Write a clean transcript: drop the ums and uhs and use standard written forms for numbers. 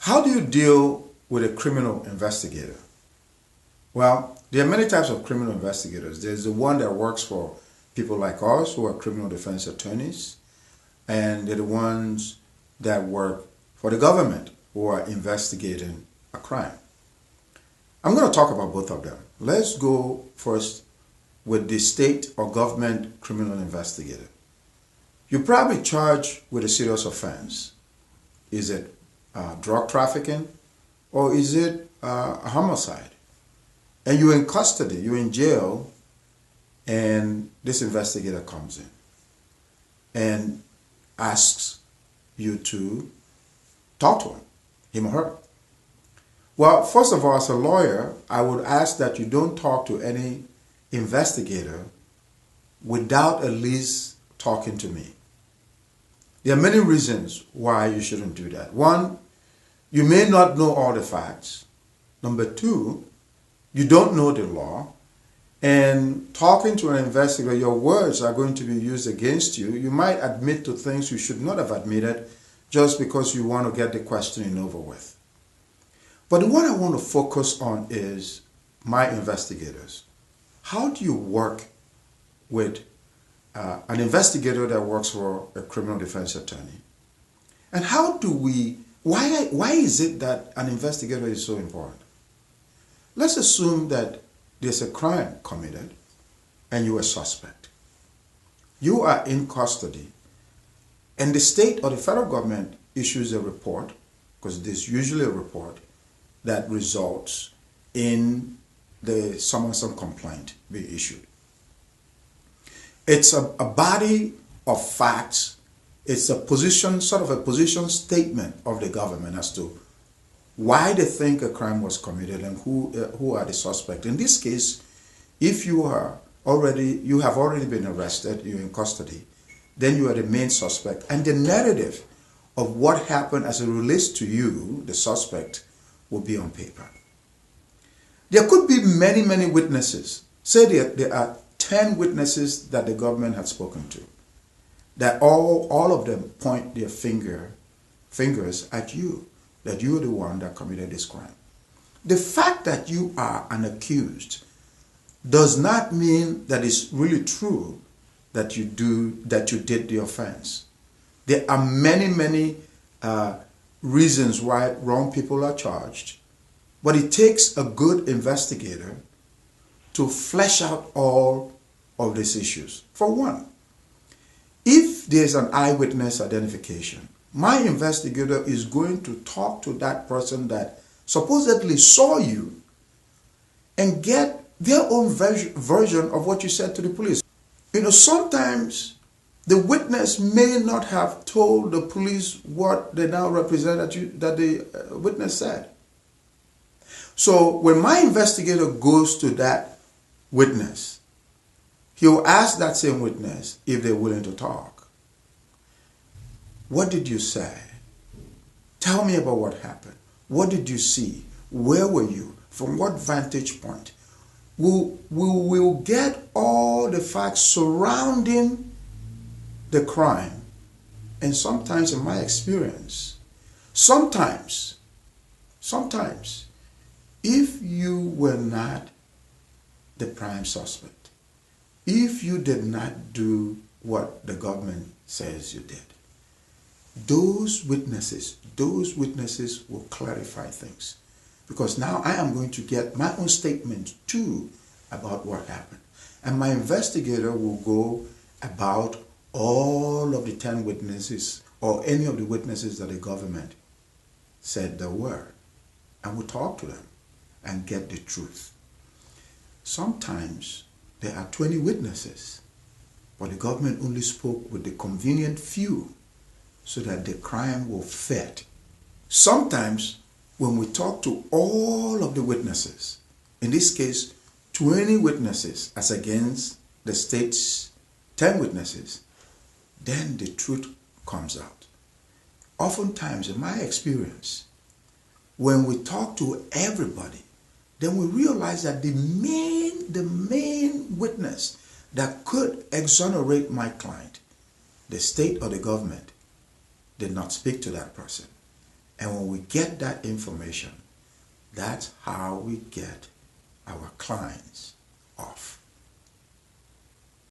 How do you deal with a criminal investigator? Well, there are many types of criminal investigators. There's the one that works for people like us who are criminal defense attorneys, and they're the ones that work for the government who are investigating a crime. I'm going to talk about both of them. Let's go first with the state or government criminal investigator. You're probably charged with a serious offense. Is it drug trafficking, or is it a homicide? And you're in custody, you're in jail, and this investigator comes in and asks you to talk to him or her. Well, first of all, as a lawyer, I would ask that you don't talk to any investigator without at least talking to me. There are many reasons why you shouldn't do that. One, you may not know all the facts. Number two, you don't know the law. And talking to an investigator, your words are going to be used against you. You might admit to things you should not have admitted just because you want to get the questioning over with. But the one I want to focus on is my investigators. How do you work with an investigator that works for a criminal defense attorney? And how do we, why is it that an investigator is so important? Let's assume that there's a crime committed and you're a suspect. You are in custody and the state or the federal government issues a report, because there's usually a report that results in the summons and complaint being issued. It's a body of facts. It's a position, sort of a position statement of the government as to why they think a crime was committed and who are the suspect. In this case, if you have already been arrested, you're in custody, then you are the main suspect, and the narrative of what happened as it relates to you, the suspect, will be on paper. There could be many, many witnesses. Say there are 10 witnesses that the government had spoken to, that all of them point their fingers at you, that you're the one that committed this crime. The fact that you are an accused does not mean that it's really true that you did the offense. There are many, many reasons why wrong people are charged, but it takes a good investigator to flesh out all of these issues. For one, if there's an eyewitness identification, my investigator is going to talk to that person that supposedly saw you and get their own version of what you said to the police. You know, sometimes the witness may not have told the police what they now represent that the witness said. So when my investigator goes to that witness, he'll ask that same witness if they're willing to talk. What did you say? Tell me about what happened. What did you see? Where were you? From what vantage point? We'll get all the facts surrounding the crime. And sometimes, in my experience, sometimes, if you were not the prime suspect, if you did not do what the government says you did, those witnesses will clarify things. Because now I am going to get my own statement too about what happened. And my investigator will go about all of the 10 witnesses or any of the witnesses that the government said there were. And we'll talk to them and get the truth. Sometimes there are 20 witnesses, but the government only spoke with the convenient few so that the crime will fit. Sometimes when we talk to all of the witnesses, in this case 20 witnesses as against the state's 10 witnesses, then the truth comes out. Oftentimes, in my experience, when we talk to everybody, then we realize that the main witness that could exonerate my client, the state or the government, did not speak to that person. And when we get that information, that's how we get our clients.